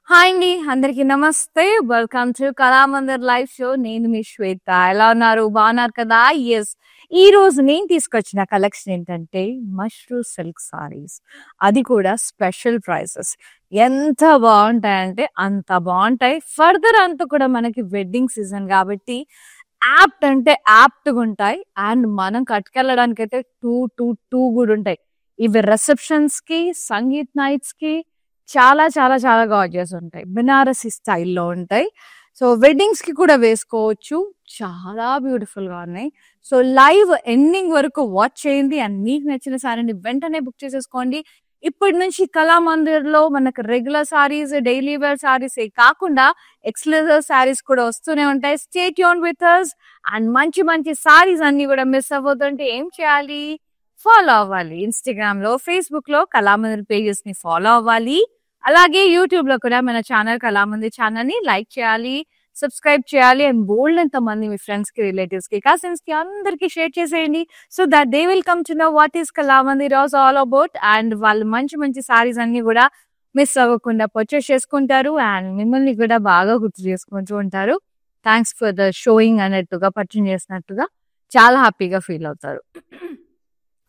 Hi అండి. అందరికీ నమస్తే. Welcome to Kalamandir live show. నేను మీ శ్వేత. ఎలా ఉన్నారు? బాగున్నారు కదా? యెస్. ఈరోజు నేను తీసుకొచ్చిన కలెక్షన్ ఏంటంటే మష్రూ సిల్క్ సారీస్. అది కూడా స్పెషల్ ప్రైసెస్. ఎంత బాగుంటాయంటే అంత బాగుంటాయి. ఫర్దర్ అంతా కూడా మనకి వెడ్డింగ్ సీజన్ కాబట్టి యాప్ట్ అంటే యాప్ట్‌గా ఉంటాయి. అండ్ మనం కట్టుకెళ్ళడానికైతే టూ కూడా ఉంటాయి. ఇవి రిసెప్షన్స్‌కి, సంగీత్ నైట్స్‌కి చాలా చాలా చాలా గార్జియస్ ఉంటాయి. బెనారసి స్టైల్‌లో ఉంటాయి. సో, వెడ్డింగ్స్‌కి కూడా వేసుకోవచ్చు. చాలా బ్యూటిఫుల్‌గా ఉన్నాయి. సో, లైవ్ ఎండింగ్ వరకు వాచ్ చేయండి. అండ్ మీకు నచ్చిన సారీని వెంటనే బుక్ చేసేసుకోండి. ఇప్పటి నుంచి కళామందిర్‌లో మనకు రెగ్యులర్ సారీస్, డైలీ వేర్ సారీసే కాకుండా ఎక్స్‌క్లూజివ్ సారీస్ కూడా వస్తూనే ఉంటాయి. Stay tune with us. And మంచి మంచి సారీస్ అన్నీ కూడా మిస్ అవ్వద్దంటే ఏం చేయాలి? ఫాలో అవ్వాలి. ఇన్‌స్టాగ్రామ్‌లో, ఫేస్‌బుక్‌లో కళామందిర్ పేజెస్‌ని ఫాలో అవ్వాలి. అలాగే యూట్యూబ్‌లో కూడా మన ఛానల్ కళామందిర్ ఛానల్‌ని లైక్ చేయాలి, సబ్స్క్రైబ్ చేయాలి. అండ్ బోలెడంత మంది మీ ఫ్రెండ్స్‌కి, రిలేటివ్స్‌కి, కజిన్స్‌కి అందరికి షేర్ చేసేయండి. So that they will come to know what is Kalamandir is all about. And వాళ్ళు మంచి మంచి సారీస్ అన్నీ కూడా మిస్ అవ్వకుండా పర్చేస్ చేసుకుంటారు. అండ్ మిమ్మల్ని కూడా బాగా గుర్తు చేసుకుంటూ ఉంటారు. థాంక్స్ ఫర్ ద షోయింగ్ అన్నట్టుగా, పరిచయం చేసినట్టుగా చాలా హ్యాపీగా ఫీల్ అవుతారు.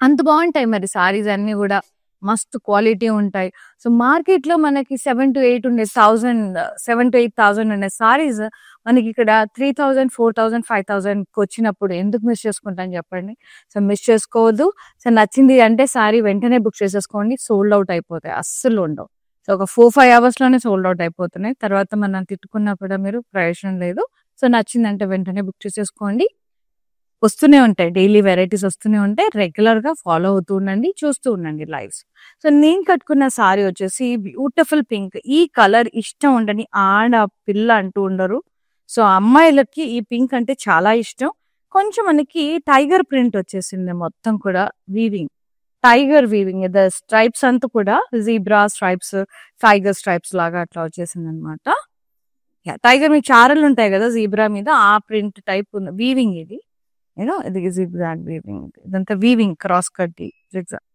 అంత బాగుంటాయి మరి సారీస్ అన్నీ కూడా. మస్తు క్వాలిటీ ఉంటాయి. సో, మార్కెట్‌లో మనకి 7-8 ఉండే 7,000-8,000 ఉండే సారీస్ మనకిక్కడ 3,000, 4,000, 5,000కి వచ్చినప్పుడు ఎందుకు మిస్ చేసుకుంటాం చెప్పండి? సో, మిస్ చేసుకోవద్దు. సో, నచ్చింది అంటే సారీ వెంటనే బుక్ చేసేసుకోండి. సోల్డ్ ఔట్ అయిపోతాయి. అస్సలు ఉండవు. సో, ఒక 4-5 అవర్స్‌లోనే సోల్డ్ ఔట్ అయిపోతున్నాయి. తర్వాత మనం తిట్టుకున్నా కూడా మీరు ప్రయోజనం లేదు. సో, నచ్చిందంటే వెంటనే బుక్ చేసేసుకోండి. వస్తూనే ఉంటాయి. డైలీ వెరైటీస్ వస్తూనే ఉంటాయి. రెగ్యులర్‌గా ఫాలో అవుతూ ఉండండి. చూస్తూ ఉండండి లైవ్స్. సో, నేను కట్టుకున్న సారీ వచ్చేసి బ్యూటిఫుల్ పింక్. ఈ కలర్ ఇష్టం ఉండని పిల్ల అంటూ ఉండరు. సో, అమ్మాయిలకి ఈ పింక్ అంటే చాలా ఇష్టం. కొంచెం మనకి టైగర్ ప్రింట్ వచ్చేసింది మొత్తం కూడా వీవింగ్. టైగర్ వీవింగ్ స్ట్రైప్స్ అంతా కూడా జీబ్రా స్ట్రైప్స్, టైగర్ స్ట్రైప్స్ లాగా అట్లా వచ్చేసిందనమాట. యాహ్! టైగర్ మీకు చారలుంటాయి గదా! జీబ్రా మీద ఆ ప్రింట్ టైప్ ఉంది. వీవింగ్ ఇది. ఇది జిగ్‌జాగ్ వీవింగ్. ఇదంతా వీవింగ్ క్రాస్ కట్టి జిగ్‌జాగ్.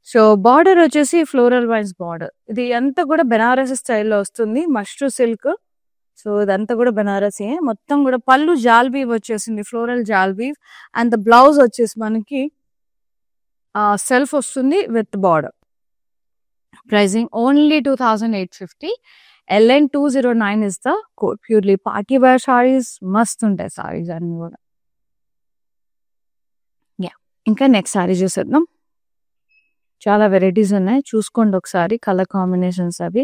సో, బార్డర్ వచ్చేసి ఫ్లోరల్ వైన్స్ బార్డర్. ఇది అంతా కూడా బెనారసి స్టైల్‌లో వస్తుంది. మష్రూ సిల్క్. సో, ఇదంతా కూడా బెనారసియే. మొత్తం కూడా పళ్ళు జాల్ వీవ్ వచ్చేసింది. ఫ్లోరల్ జాల్ వీవ్. అండ్ ద బ్లౌజ్ వచ్చేసి మనకి సెల్ఫ్ వస్తుంది with border. Pricing only 2,850. LN 209 is the code. Purely party wear saris మస్తుంటాయి సారీస్ అన్నీ కూడా. యాహ్! ఇంకా నెక్స్ట్ సారీ చూసేద్దాం. చాలా వెరైటీస్ ఉన్నాయి. చూసుకోండి ఒకసారి కలర్ కాంబినేషన్స్ అవి.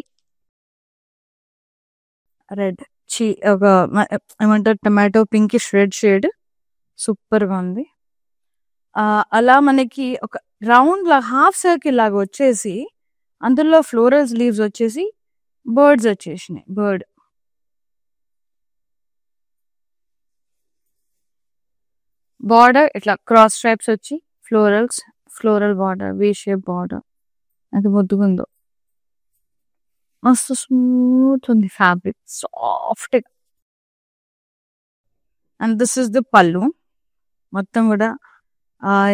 రెడ్ ఒక ఏమంటారు టొమాటో పింకిష్ రెడ్ షేడ్ సూపర్‌గా ఉంది. అలా మనకి ఒక రౌండ్ హాఫ్ సర్కిల్ లాగా వచ్చేసి అందులో ఫ్లోరల్స్ లీవ్స్ వచ్చేసి బర్డ్స్ వచ్చేసినాయి. బార్డర్ ఇట్లా క్రాస్ స్ట్రైప్స్ వచ్చి floral border, V shape border. అది ముద్దుగుందో. మస్తు స్మూత్ ఉంది ఫ్యాబ్రిక్. సాఫ్ట్‌గా. అండ్ దిస్ ఇస్ ద పల్లు. మొత్తం కూడా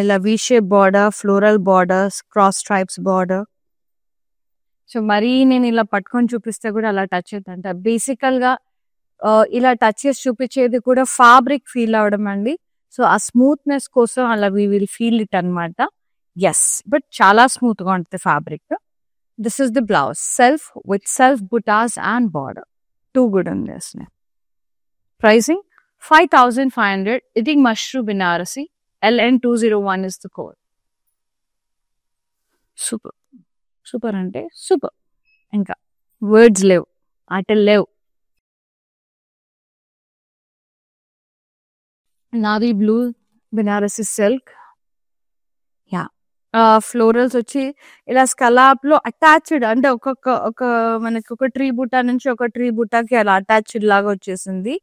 ఇలా V shape border, floral borders, cross stripes border. So, మరీ నేను ఇలా పట్టుకొని చూపిస్తే కూడా అలా టచ్ అవుతుందంట. బేసికల్‌గా ఇలా టచ్ చేసి చూపించేది కూడా ఫ్యాబ్రిక్ ఫీల్ అవ్వడం అండి. సో, ఆ స్మూత్‌నెస్ కోసం అలా వి విల్ ఫీల్ ఇట్ అనమాట. యెస్. బట్ చాలా స్మూత్‌గా ఉంటుంది fabric. This is the blouse. Self butas and border. 2 కూడా ఉంది అసలు. ప్రైసింగ్ 5,500. ఇది mashru Banarasi. LN 201 is the code. Super. Super అంటే సూపర్. ఇంకా వర్డ్స్ లేవు. మాటలు లేవు. Navy blue Banarasi silk. Yeah! Florals వచ్చి ఇలా స్కలాప్‌లో అటాచ్డ్ అంటే మనకి ఒక ట్రీ బుట్ట నుంచి ఒక ట్రీ బుట్టకి అలా అటాచ్డ్ లాగా వచ్చేసింది.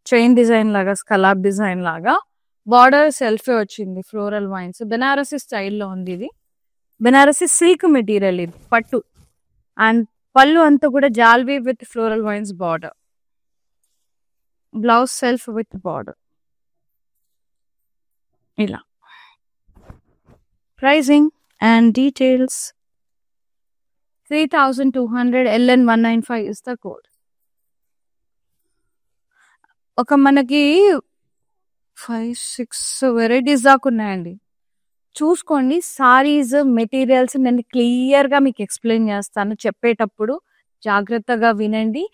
చైన్ డిజైన్ లాగా, స్కలాప్ డిజైన్ లాగా. బార్డర్ సెల్ఫే వచ్చింది. Floral wines. బెనారసి స్టైల్‌లో ఉంది ఇది. బెనారసి సిల్క్ మెటీరియల్ ఇది. పట్టు. అండ్ పళ్ళు అంతా కూడా జాల్వీ with floral vines border. Blouse self with border. ఇలా. Pricing and details. 3200 LN 195 is the code. ఒక మనకి 5-6 వెరైటీస్ దాకా ఉన్నాయండి. చూసుకోండి. సారీస్ మెటీరియల్స్ నేను క్లియర్గా మీకు ఎక్స్ప్లెయిన్ చేస్తాను. చెప్పేటప్పుడు జాగ్రత్తగా వినండి.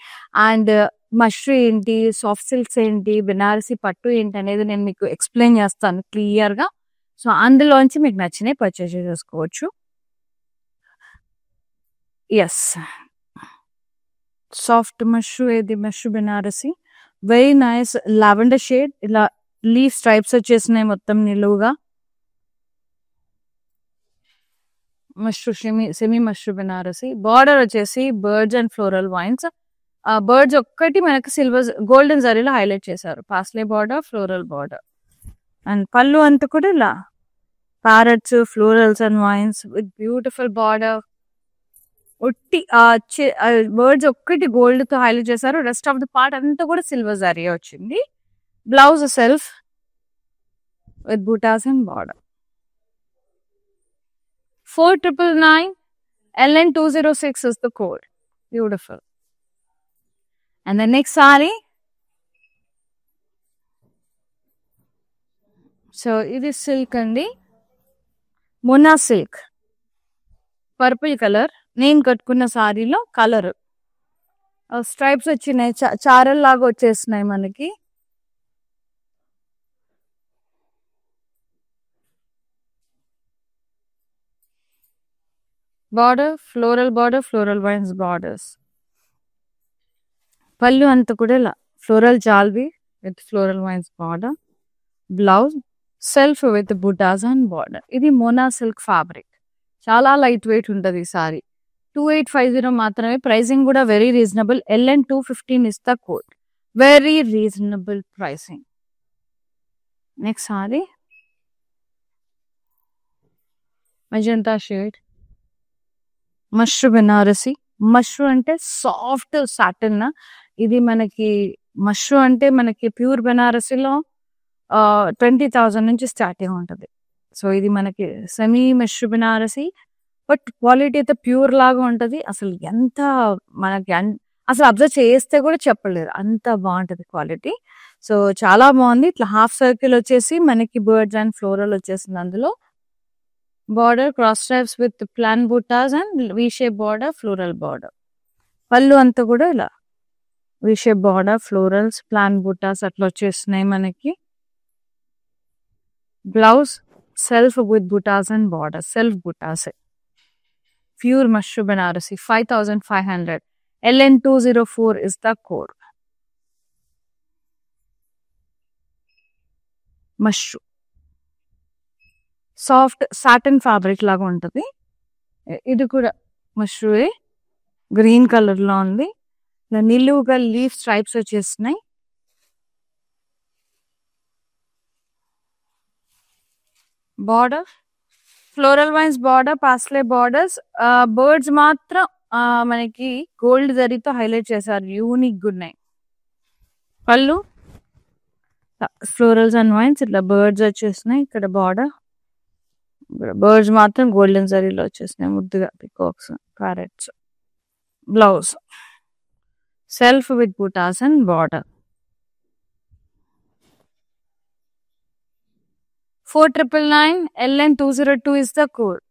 అండ్ మష్రూ ఏంటి, సాఫ్ట్ సిల్క్స్ ఏంటి, బెనారసి పట్టు ఏంటి అనేది నేను మీకు ఎక్స్ప్లెయిన్ చేస్తాను క్లియర్గా. సో అందులోంచి మీకు నచ్చినవి పర్చేజ్ చేసుకోవచ్చు. ఎస్, సాఫ్ట్ మష్రూ ఏది, mashru Banarasi, very nice lavender shade. ఇలా లీఫ్ స్ట్రైప్స్ వచ్చేసినాయి మొత్తం నిలువుగా. మష్రూ సెమీ మష్రూ బెనారసి. బార్డర్ వచ్చేసి birds and floral wines. Birds ఒక్కటి మనకి సిల్వర్ గోల్డెన్ జరీలో హైలైట్ చేశారు. Parsley border, floral border. And పళ్ళు అంతా కూడా ఇలా parrots, florals and wines with beautiful border. ఒట్టి బర్డ్స్ ఒక్కటి గోల్డ్ తో హైలైట్ చేశారు. రెస్ట్ ఆఫ్ ద పార్ట్ అంతా కూడా సిల్వర్ జరీ వచ్చింది. Blouse self with buttas and border. 4999 LN 206 is the code. Beautiful. And the next saree. So it is silk andi. Mona silk. Purple color. నేను కట్టుకున్న సారీలో colour stripes వచ్చినాయి, చారల్ లాగా వచ్చేస్తున్నాయి మనకి. Border floral vines borders. పళ్ళు అంతా కూడా ఇలా ఫ్లోరల్ జాల్వి with floral vines border. Blouse self with butas and border. ఇది మోనా సిల్క్ ఫ్యాబ్రిక్. చాలా లైట్ వెయిట్ ఉంటుంది ఈ సారీ. 2850 మాత్రమే. ప్రైసింగ్ కూడా very reasonable. LN 215 is the code. Very reasonable pricing. Next sari magenta shade, mashru Banarasi. Mashru అంటే సాఫ్ట్ సాటిన్. ఇది మనకి మష్రూ అంటే మనకి ప్యూర్ బెనారసిలో 20,000 నుంచి స్టార్టింగ్ ఉంటుంది. సో ఇది మనకి semi mashru Banarasi, but quality అయితే ప్యూర్ లాగా ఉంటుంది. అసలు ఎంత మనకి అసలు అబ్జర్వ్ చేస్తే కూడా చెప్పలేదు, అంత బాగుంటుంది క్వాలిటీ. సో చాలా బాగుంది. ఇట్లా హాఫ్ సర్కిల్ వచ్చేసి మనకి బర్డ్స్ అండ్ ఫ్లోరల్ వచ్చేసింది. అందులో border cross stripes with plain buttas and V shape border, floral border. పళ్ళు అంతా కూడా ఇలా V shape border, florals, plan buttas అట్లా వచ్చేస్తున్నాయి మనకి. Blouse self with buttas and border. Self buttas. Pure mashru Banarasi. 5500. LN 204 is the code. Mashru soft satin fabric లాగా ఉంటుంది. ఇది కూడా మష్రూయే, గ్రీన్ కలర్ లో ఉంది. ఇలా నిలువుగా లీఫ్ స్ట్రైప్స్ వచ్చేస్తున్నాయి. Border floral vines border, parsley borders. Birds మాత్రం మనకి గోల్డ్ జరీతో హైలైట్ చేశారు, యూనిక్ ఉన్నాయి. పళ్ళు ఫ్లోరల్స్ అండ్ వైన్స్ ఇట్లా బర్డ్స్ వచ్చేస్తున్నాయి. ఇక్కడ బార్డర్ బర్డ్స్ మాత్రం గోల్డెన్ జరీలో వచ్చేసినాయి ముద్దుగా, peacocks, parrots. Blouse self with buttas and border. 4999. LN 202 is the code.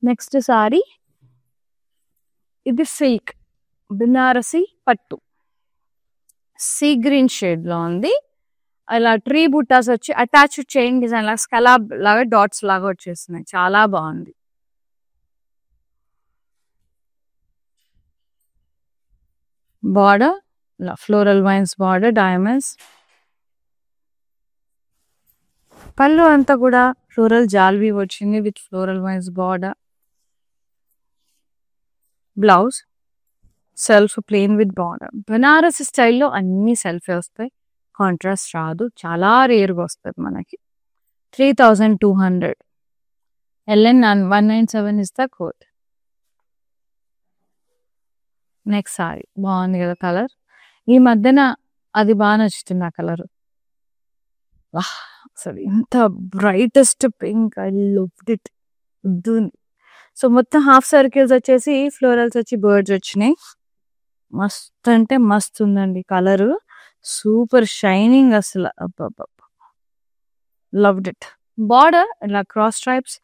Next sorry ఇది సిల్క్ బెనారసి పట్టు. సీ గ్రీన్ షేడ్ లో ఉంది. అలా ట్రీ బుట్టాస్ వచ్చి అటాచ్డ్ చైన్ డిజైన్ లాగా స్కలాబ్ లాగా డాట్స్ లాగా వచ్చేస్తున్నాయి. చాలా బాగుంది. Border floral vines border, diamonds. పళ్ళు అంతా కూడా ఫ్లోరల్ జాల్వి వచ్చింది with floral vines border. Blouse self plain with border. Banarasi స్టైల్లో అన్ని సెల్ఫే వస్తాయి, కాంట్రాస్ట్ రాదు, చాలా రేర్గా వస్తుంది మనకి. 3200. LN 197 is the code. Next sorry బాగుంది కదా కలర్. ఈ మధ్యన అది బాగా నచ్చుతుంది ఆ కలర్. అసలు ఎంత brightest pink, I loved it. So మొత్తం హాఫ్ సర్కిల్స్ వచ్చేసి ఫ్లోరల్స్ వచ్చి బర్డ్స్ వచ్చినాయి. మస్త్ అంటే మస్త్ ఉందండి కలర్, సూపర్ షైనింగ్ అసలు. Loved it. బార్డర్ ఇలా cross stripes,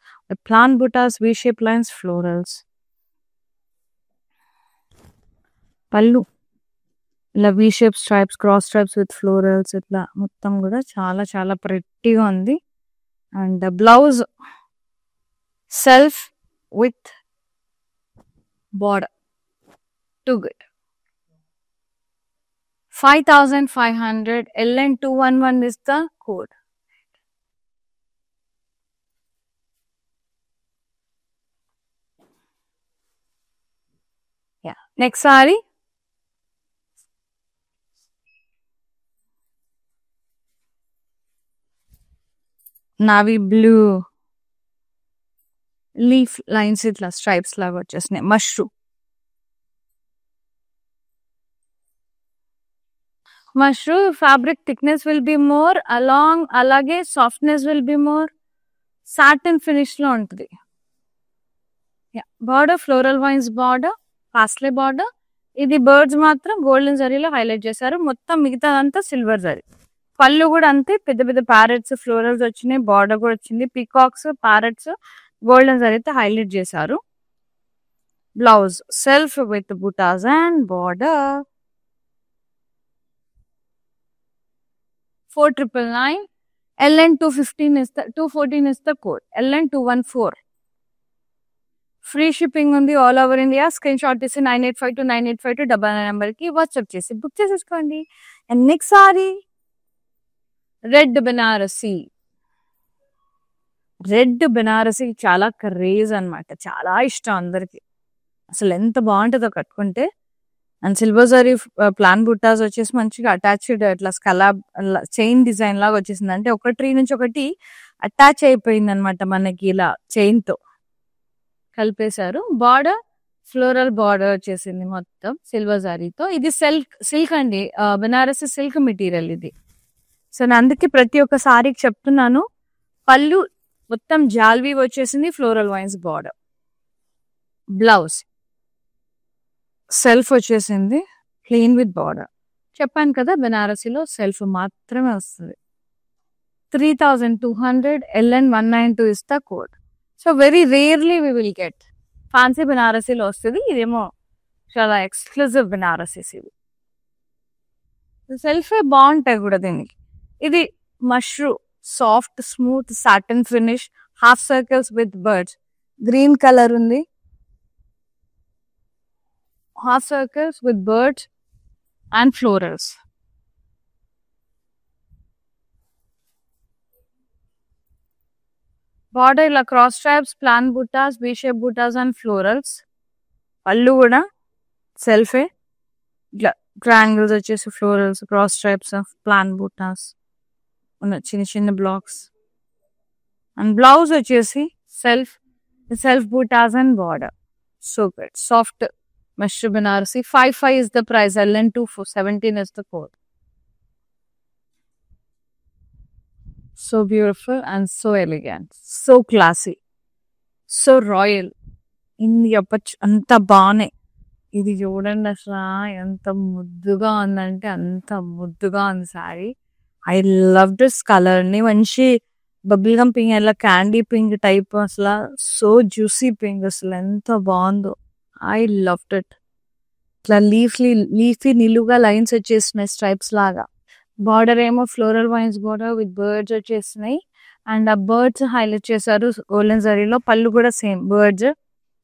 plain butas, V shape lines, florals. పళ్ళు ఇలా V shape stripes, cross stripes with florals, ఇట్లా మొత్తం కూడా చాలా చాలా ప్రెట్టీగా ఉంది. And blouse self with border, too good. 5500 LN211 is the code. Yeah. Next saree. Navy blue. Leaf lines itla stripes laga vachesnayi. Mushroom. Mushroom fabric thickness will be more, alage softness will be more. Satin finish lo untadi. Yeah. Border floral vines border, parsley border. ఇది birds మాత్రం golden జరీలో highlight చేశారు. మొత్తం మిగతాదంతా silver zari. పళ్ళు కూడా అంతే, పెద్ద పెద్ద ప్యారెట్స్, ఫ్లోరల్స్ వచ్చినాయి. బార్డర్ కూడా వచ్చింది. పీకాక్స్, ప్యారెట్స్ గోల్డెన్ జరీతో హైలైట్ చేశారు. Blouse self with butas and border. 4999. LN215 is the 214 is the code. LN214. Free shipping ఉంది all over India. Screenshot తీసి 9852985299 నెంబర్కి వాట్సాప్ చేసి బుక్ చేసేసుకోండి. And next sari red Banarasi. Red Banarasi చాలా క్రేజ్ అనమాట, చాలా ఇష్టం అందరికి. అసలు ఎంత బాగుంటుందో కట్టుకుంటే. అండ్ సిల్వర్ జరీ ప్లాన్ బుట్టాస్ వచ్చేసి మంచిగా అటాచ్డ్ ఇట్లా స్కలాబ్ చైన్ డిజైన్ లాగా వచ్చేసింది. అంటే ఒక ట్రీ నుంచి ఒకటి అటాచ్ అయిపోయింది అనమాట మనకి, ఇలా చైన్ తో కలిపేశారు. బార్డర్ ఫ్లోరల్ బార్డర్ వచ్చేసింది మొత్తం సిల్వర్ జరీతో. ఇది సిల్క్ అండి, బెనారసి సిల్క్ మెటీరియల్ ఇది. సో నేను అందుకే ప్రతి ఒక్క సారీకి చెప్తున్నాను. పళ్ళు మొత్తం జాల్వీ వచ్చేసింది, floral vines border. Blouse self వచ్చేసింది ప్లెయిన్ విత్ బార్డర్. చెప్పాను కదా బెనారసీలో సెల్ఫ్ మాత్రమే వస్తుంది. 3200 LN192 is the code. So very rarely we will get. Fancy బెనారసీలో వస్తుంది, ఇదేమో చాలా ఎక్స్క్లూజివ్ బెనారసీస్ ఇవి. సెల్ఫే బాగుంటాయి కూడా దీనికి. ఇది mashru soft smooth satin finish, half circles with birds. Green colour ఉంది, half circles with birds and florals. Border ఇలా cross stripes, plain butas, V shape butas and florals. పళ్ళు కూడా సెల్ఫే, ఇట్లా ట్రయాంగిల్స్ వచ్చేసి florals, cross stripes of plain butas ఉన్న చిన్న చిన్న బ్లాక్స్. అండ్ బ్లౌజ్ వచ్చేసి self butas and border. So good. Soft mashru Banarasi. 55 is the price. LN217 is the code. So beautiful and so elegant, so classy, so royal. అంత బాగున్నాయి. ఇది చూడండి అసలు ఎంత ముద్దుగా ఉందంటే అంత ముద్దుగా ఉంది sari. I love this colour ని. మంచి బబుల్ గమ్ పింక్, అలా క్యాండీ పింక్ టైప్, అసలు సో జ్యూసీ పింక్, అసలు ఎంత బాగుందో. I love it. ఇట్లా లీఫీ నిలువుగా లైన్స్ వచ్చేసినాయి స్ట్రైప్స్ లాగా. బార్డర్ ఏమో floral vines border with birds వచ్చేసినాయి. అండ్ ఆ బర్డ్స్ హైలైట్ చేశారు గోల్డెన్ జరీలో. పళ్ళు కూడా same birds,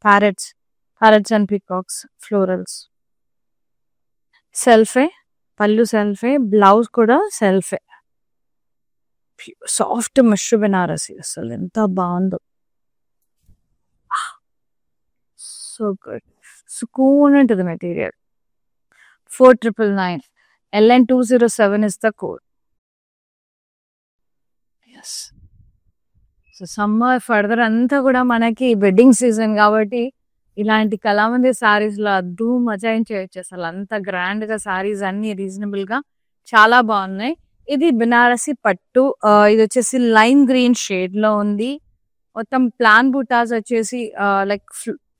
parrots and peacocks, florals. సెల్ఫే పళ్ళు, సెల్ఫే బ్లౌజ్ కూడా సెల్ఫే. సాఫ్ట్ మష్రూమ్ బెనారసీ, అసలు ఎంత బాగుందో. సో గుడ్, సుకూన్ ఉంటుంది material. 4999. LN207 is the code. Yes. So summer further అంతా కూడా మనకి వెడ్డింగ్ సీజన్ కాబట్టి ఇలాంటి కళామంది సారీస్ లో ధూమ్ మజాయించవచ్చు. అసలు అంత గ్రాండ్ గా సారీస్ అన్ని రీజనబుల్ గా చాలా బాగున్నాయి. ఇది బెనారసి పట్టు. ఇది వచ్చేసి లైమ్ గ్రీన్ షేడ్ లో ఉంది. మొత్తం ప్లాన్ బూటాస్ వచ్చేసి లైక్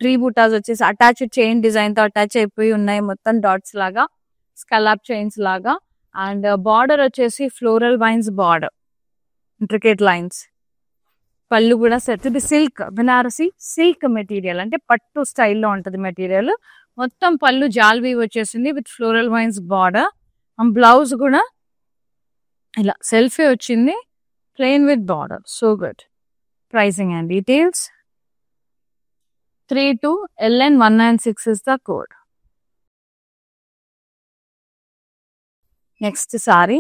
ట్రీ బూటాస్ వచ్చేసి అటాచ్డ్ చైన్ డిజైన్ తో అటాచ్ అయిపోయి ఉన్నాయి. మొత్తం డాట్స్ లాగా, స్కలాప్ చైన్స్ లాగా. అండ్ బార్డర్ వచ్చేసి floral vines border, intricate lines. పళ్ళు కూడా సెట్. ఇది సిల్క్, బెనారసి సిల్క్ మెటీరియల్, అంటే పట్టు స్టైల్లో ఉంటది మెటీరియల్. మొత్తం పళ్ళు జాల్వీ వచ్చేసింది with floral vines border. Blouse కూడా ఇలా సెల్ఫీ వచ్చింది, plain with border. So good. Pricing and details. 32LN196 is the code. Next sorry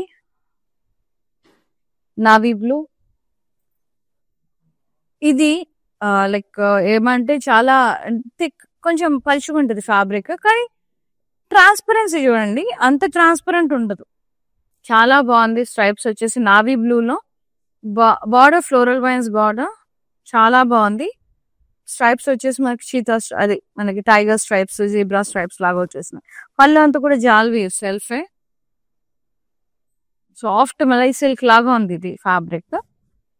navy blue. ఇది లైక్ ఏమంటే చాలా థిక్, కొంచెం పలుచుకుంటుంది ఫ్యాబ్రిక్, కానీ ట్రాన్స్పరెన్సీ చూడండి, అంత ట్రాన్స్పరెంట్ ఉండదు. చాలా బాగుంది. స్ట్రైప్స్ వచ్చేసి నావీ బ్లూలో, బార్డర్ ఫ్లోరల్ వైన్స్ బార్డర్, చాలా బాగుంది. స్ట్రైప్స్ వచ్చేసి మనకి చీతా, అది మనకి టైగర్ స్ట్రైప్స్, జీబ్రా స్ట్రైప్స్ లాగా వచ్చేసినాయి. పళ్ళు అంతా కూడా జాల్వీ సెల్ఫే, సాఫ్ట్ మలై సిల్క్ లాగా ఉంది ఇది ఫ్యాబ్రిక్.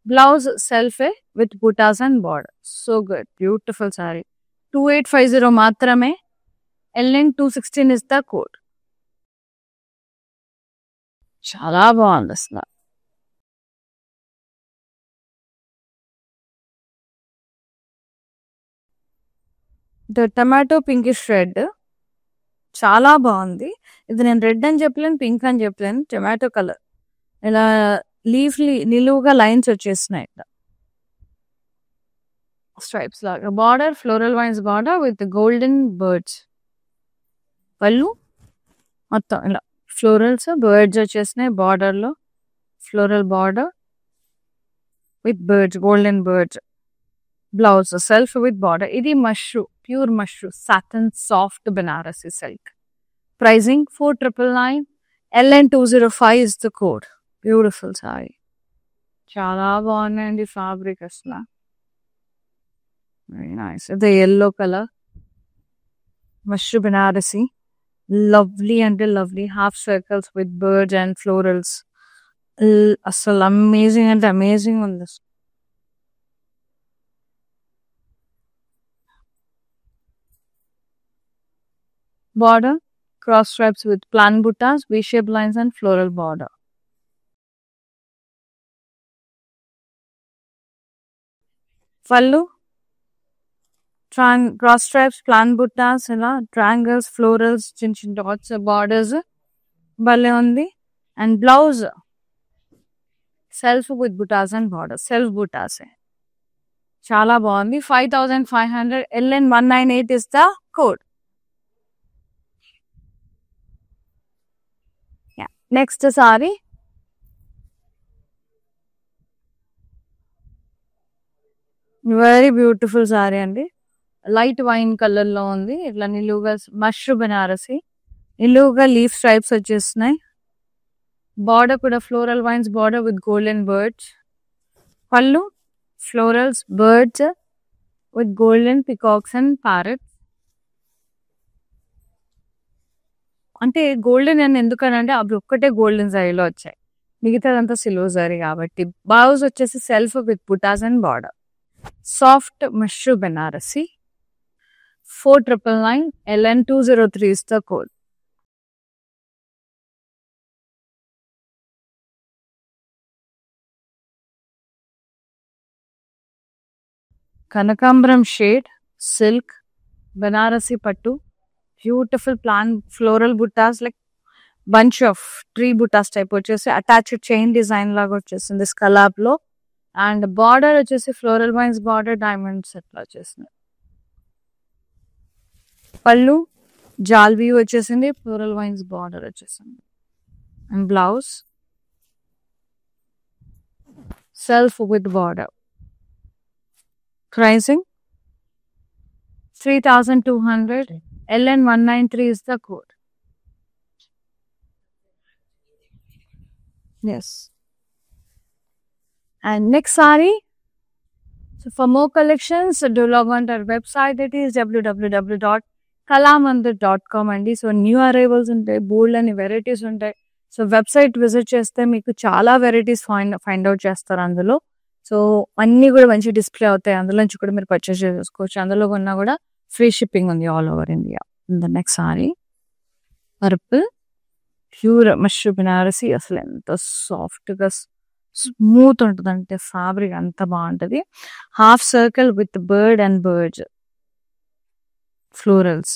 బ్లౌజ్ సెల్ఫే with butas and border. So good, beautiful sari. 2850 మాత్రమే. LN216 is the code. చాలా బాగుంది అసలు. టమాటో పింకిష్ రెడ్, చాలా బాగుంది. ఇది నేను రెడ్ అని చెప్పలేను, పింక్ అని చెప్పలేను, టమాటో కలర్. ఇలా లీఫ్లీ నిలువుగా లైన్స్ వచ్చేసినాయి ఇట్లా స్ట్రైప్స్ లాగా. Border floral vines border with golden birds. పళ్ళు మొత్తం ఇలా ఫ్లోరల్స్ బర్డ్స్ వచ్చేసినాయి బార్డర్ లో, floral border with birds, golden birds. Blouse self with border. ఇది mashru, pure mashru satin soft Banarasi silk. Pricing 4999. LN205 is the code. Beautiful sari. చాలా బాగున్నాయండి fabric అసలు. Very nice. ఇది yellow colour mashru Banarasi. Lovely అంటే lovely half circles with birds and florals. అసలు amazing అంటే amazing ఉంది. Border cross stripes with plan buttas, V-shaped lines and floral border. Pallu cross stripes, plan buttas, ఇలా triangles, florals, చిన్న చిన్న dots, borders భలే ఉంది. And blouse self with buttas and borders, self buttas. చాలా బాగుంది. 5500. LN198 is the code. Next sari very beautiful sari అండి. Light wine colour లో ఉంది. ఇట్లా నిలువుగా మష్రూ బెనారసి, నిలువుగా లీఫ్ స్ట్రైప్స్ వచ్చేస్తున్నాయి. బార్డర్ కూడా floral vines border with golden birds. పళ్ళు florals birds with golden peacocks and parrots. అంటే గోల్డెన్ అని ఎందుకనంటే అవి ఒక్కటే గోల్డెన్ జరీలో వచ్చాయి, మిగతాదంతా సిల్వర్ జరీ కాబట్టి. బ్లౌజ్ వచ్చేసి self with butas and border. Soft mashru Banarasi. 4999. LN203 is the code. కనకాంబరం షేడ్ సిల్క్ బెనారసి పట్టు. Beautiful plain floral butas, like bunch of tree butas type వచ్చేసి అటాచ్డ్ చైన్ డిజైన్ లాగా వచ్చేసింది స్కలాప్ లో. అండ్ బార్డర్ వచ్చేసి ఫ్లోరల్ వైన్స్ బార్డర్, డైమండ్స్ ఎట్లా వచ్చేసింది. పళ్ళు జాల్వీ వచ్చేసింది, ఫ్లోరల్ వైన్స్ బార్డర్ వచ్చేసింది. And blouse self with border. Pricing 3200. LN193 is the code. Yes. And next saree. So for more collections, do log on to our website. It is www.kalamandir.com. And so new arrivals ఉంటాయి, bold and varieties ఉంటాయి. So website visit చేస్తే మీకు చాలా varieties find out చేస్తారు అందులో. So అన్నీ కూడా మంచి డిస్ప్లే అవుతాయి. అందులో నుంచి కూడా మీరు పర్చేస్ చేసుకోవచ్చు. అందులో కొన్నా కూడా ఫ్రీ షిప్పింగ్ ఉంది all over India. The next sari purple pure mashru Banarasi. అసలు ఎంత సాఫ్ట్గా స్మూత్ ఉంటుంది అంటే ఫ్యాబ్రిక్ అంత బాగుంటుంది. Half circle with bird and birds florals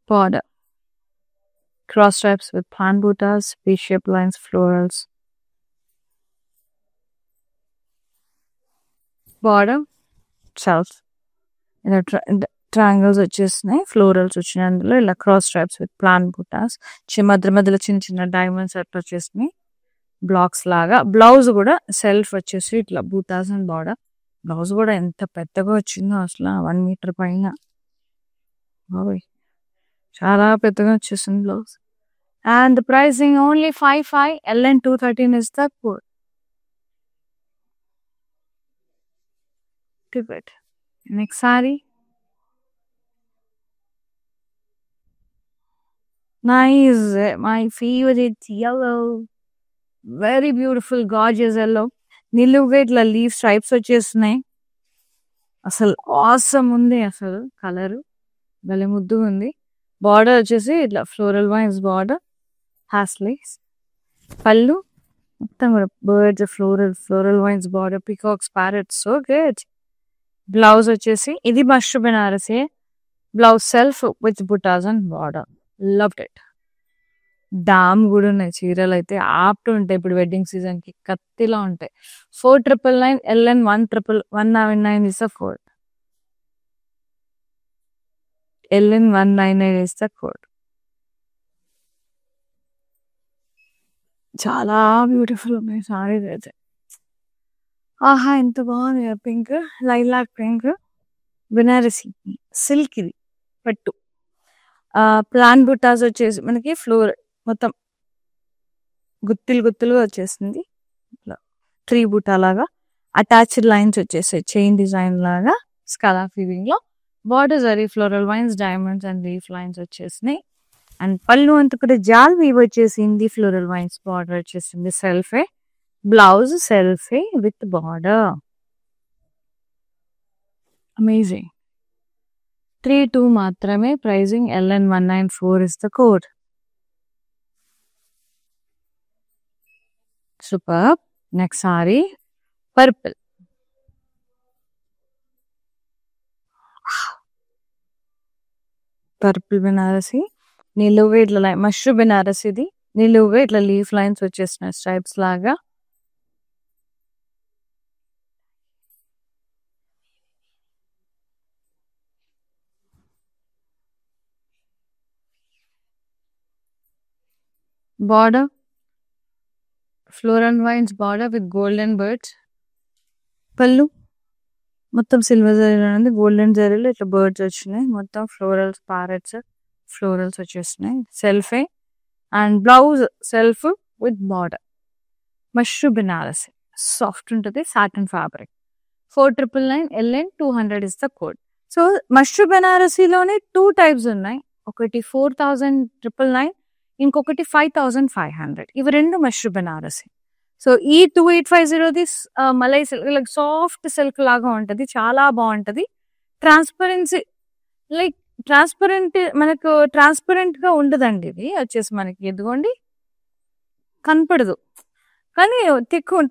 border, cross stripes with plant buttas, V-shaped lines, florals. Border, self. ఇలా ట్రయాంగిల్స్ వచ్చేసినాయి, ఫ్లోరల్స్ వచ్చినాయి. అందులో ఇలా క్రాస్ స్ట్రైప్స్ విత్ ప్లాంట్ బుటాస్, మధ్యలో చిన్న చిన్న డైమండ్స్ అట్లా వచ్చేసినాయి బ్లాక్స్ లాగా. బ్లౌజ్ కూడా సెల్ఫ్ వచ్చేసి ఇట్లా బూటాస్ అండ్ బార్డర్. బ్లౌజ్ కూడా ఎంత పెద్దగా వచ్చిందో అసలు 1 మీటర్ పైన. చాలా పెద్దగా వచ్చేసింది blouse. And the pricing only 55. LN 213 is the code. Next sorry nice, my favourite yellow, very beautiful gorgeous yellow. నిలువుగా ఇట్లా లీవ్ స్ట్రైప్స్ వచ్చేస్తున్నాయి. అసలు ఆసమ్ ఉంది అసలు కలర్, భలే ముద్దుగా ఉంది. బార్డర్ వచ్చేసి ఇట్లా ఫ్లోరల్ వైన్స్ బార్డర్, హ్యాస్లీస్. పళ్ళు మొత్తం కూడా birds, floral vines border, peacocks, parrots. So good. Blouse వచ్చేసి ఇది mashru Banarasi. Blouse self with butas and border. Loved it. డామ్ కూడా ఉన్నాయి చీరలు అయితే, ఆప్ట్ ఉంటాయి ఇప్పుడు వెడ్డింగ్ సీజన్ కి, కత్తిలా ఉంటాయి. 4999. LN 199 is the code. LN 199 is the code. చాలా బ్యూటిఫుల్ ఉన్నాయి సారీస్ అయితే. ఆహా ఎంత బాగుంది. Pink, lilac pink, Banarasi silk, ఇది పట్టు. ప్లాన్ బుటాస్ వచ్చేసి మనకి ఫ్లోర్ మొత్తం గుత్తులుగా వచ్చేసింది. ఇట్లా 3 బుటా లాగా అటాచ్డ్ లైన్స్ వచ్చేసాయి, చైన్ డిజైన్ లాగా స్కాలా ఫీవింగ్ లో. Border zari floral wines, diamonds and leaf lines వచ్చేసినాయి. అండ్ పళ్ళు అంతా కూడా జాల్ వీవ్ వచ్చేసింది, ఫ్లోరల్ వైన్స్ బార్డర్ వచ్చేసింది. సెల్ఫే బ్లౌజ్, సెల్ఫే విత్ బార్డర్. అమేజింగ్. 32 మాత్రమే pricing. LN 194 is the code. Super. Next sari purple. Purple Banarasi, నిలువుగా ఇట్లా మష్రూ బెనారసిది, నిలువుగా ఇట్లా లీఫ్ లైన్స్ వచ్చేసినాయి స్ట్రైప్స్ లాగా. Border floral vines border with golden birds. పళ్ళు మొత్తం సిల్వర్ జరీలో ఉంది, గోల్డెన్ జరీలో ఇట్లా బర్డ్స్ వచ్చినాయి. మొత్తం ఫ్లోరల్స్, ప్యారెట్స్, ఫ్లోరల్స్ వచ్చేసినాయి. సెల్ఫే and blouse self with border. Mashru Banarasi soft ఉంటుంది, satin fabric. 4999. LN 200 is the code. So mashru బెనారసీలోనే 2 టైప్స్ ఉన్నాయి. ఒకటి 4999, ఇంకొకటి 5500. ఇవి 2 మష్రూ బెనారసి. సో ఈ 2850ది మలై సిల్క్, లైక్ సాఫ్ట్ సిల్క్ లాగా ఉంటుంది, చాలా బాగుంటది. ట్రాన్స్పరెన్సీ, లైక్ మనకు ట్రాన్స్పరెంట్ గా ఉండదండి. ఇది వచ్చేసి మనకి ఎదుగోండి కనపడదు, కానీ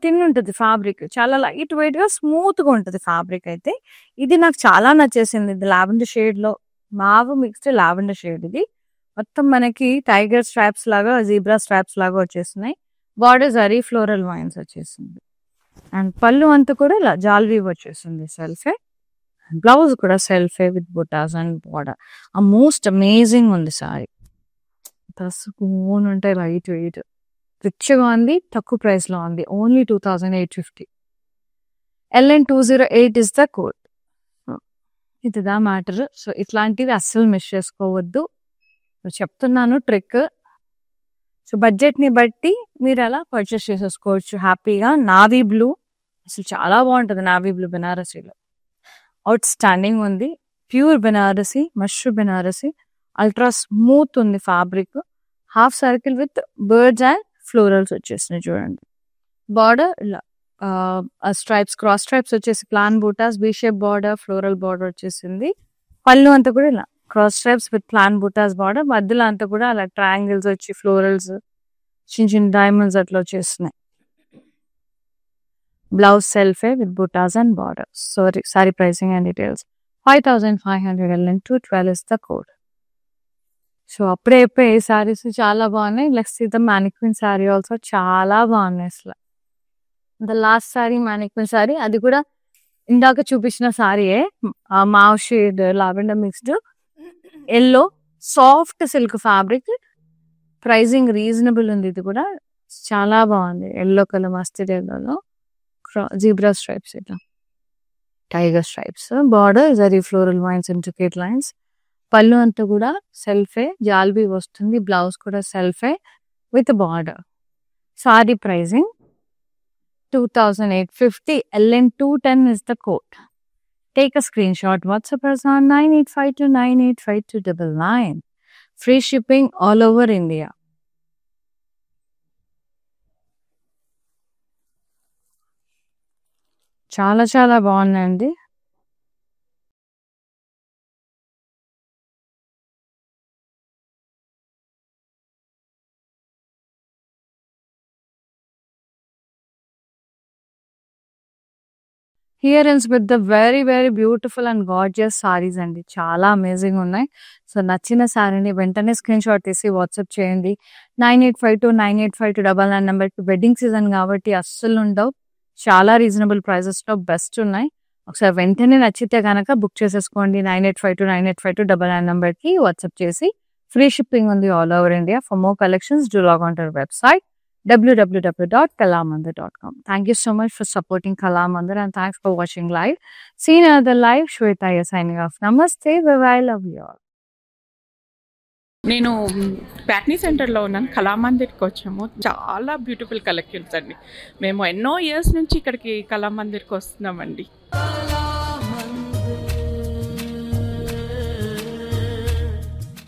తిన్ ఉంటుంది ఫ్యాబ్రిక్. చాలా లైట్ వెయిట్ గా స్మూత్ గా ఉంటుంది ఫ్యాబ్రిక్ అయితే. ఇది నాకు చాలా నచ్చేసింది. ఇది లావెండర్ షేడ్ లో, మావు మిక్స్డ్ లావెండర్ షేడ్. ఇది మొత్తం మనకి టైగర్ స్ట్రాప్స్ లాగా, జీబ్రా స్ట్రాప్స్ లాగా వచ్చేస్తున్నాయి. బార్డర్ జరీ ఫ్లోరల్ వైన్స్ వచ్చేసింది. అండ్ పళ్ళు అంతా కూడా ఇలా జాల్ వీవ్ వచ్చేసింది సెల్ఫే. బ్లౌజ్ కూడా సెల్ఫే విత్ బుటాస్ అండ్ బార్డర్. ఆ మోస్ట్ అమేజింగ్ ఉంది సారీ. ఉంటాయి, లైట్ వెయిట్, రిచ్గా ఉంది, తక్కువ ప్రైస్ లో ఉంది. Only 2850. LN 208 is the code. ఇదిదా మ్యాటర్. సో ఇట్లాంటివి అస్సలు మిస్ చేసుకోవద్దు. చెప్తున్నాను ట్రిక్. సో బడ్జెట్ ని బట్టి మీరు అలా పర్చేస్ చేసేసుకోవచ్చు హ్యాపీగా. నావీ బ్లూ అసలు చాలా బాగుంటుంది. నావీ బ్లూ బెనారసీలో అవుట్ స్టాండింగ్ ఉంది. Pure Banarasi, mashru Banarasi. Ultra smooth ఉంది fabric. Half circle with birds and florals వచ్చేసినాయి చూడండి. బార్డర్ ఇలా స్ట్రైప్స్, క్రాస్ స్ట్రైప్స్ వచ్చేసి plain butas, V shape border, floral border వచ్చేసింది. పళ్ళు అంతా కూడా ఇలా cross stripes with plain butas border, మధ్యలో అంతా కూడా అలా ట్రయాంగిల్స్ వచ్చి ఫ్లోరల్స్, చిన్న చిన్న డైమండ్స్ అట్లా వచ్చేస్తున్నాయి. బ్లౌజ్ సెల్ఫే with buttas and border. Sari pricing and details 5500 LN2 12 is the code. So అప్పుడే అయిపోయి శారీస్ చాలా బాగున్నాయి. Let's see the mannequin sari also, చాలా బాగున్నాయి అసలు. The last sari mannequin sari, అది కూడా ఇందాక చూపించిన శారీయే, mauve shade lavender mixed yellow soft silk fabric. Pricing reasonable ఉంది. ఇది కూడా చాలా బాగుంది. ఎల్లో కలర్ మస్టర్డ్ ఎల్లోలో జీబ్రా స్ట్రైప్స్, ఇట్లా tiger stripes. Border zari floral vines intricate lines. Pallu అంతా కూడా సెల్ఫే, జాల్బీ వస్తుంది. బ్లౌజ్ కూడా సెల్ఫే with border. Sari pricing 2850 LN210 is the code. Take a screenshot. WhatsApp us on 9852985299. Free shipping all over India. చాలా చాలా బాగుందండి. హియర్ ఇన్స్ with the very very beautiful and gorgeous saris అండి. చాలా అమేజింగ్ ఉన్నాయి. సో నచ్చిన సారీని వెంటనే స్క్రీన్ షాట్ తీసి వాట్సాప్ చేయండి. 9852985299 నెంబర్కి. వెడ్డింగ్ సీజన్ కాబట్టి అస్సలు ఉండవు. చాలా రీజనబుల్ ప్రైజెస్లో బెస్ట్ ఉన్నాయి. ఒకసారి వెంటనే నచ్చితే కనుక బుక్ చేసేసుకోండి. 9852985299 నెంబర్కి వాట్సాప్ చేసి. ఫ్రీ షిప్పింగ్ ఉంది all over India. For more collections do log on to our website www.kalamandir.com. Thank you so much for supporting Kalamandir and thanks for watching live. See you in another live. Shweta is signing off. Namaste. Bye-bye. Love you all. నేను ప్యాట్నీ సెంటర్లో ఉన్నాను. కళామందిర్కి వచ్చాము. చాలా beautiful collections అండి. మేము ఎన్నో years నుంచి ఇక్కడికి కళామందిర్కి వస్తున్నామండి.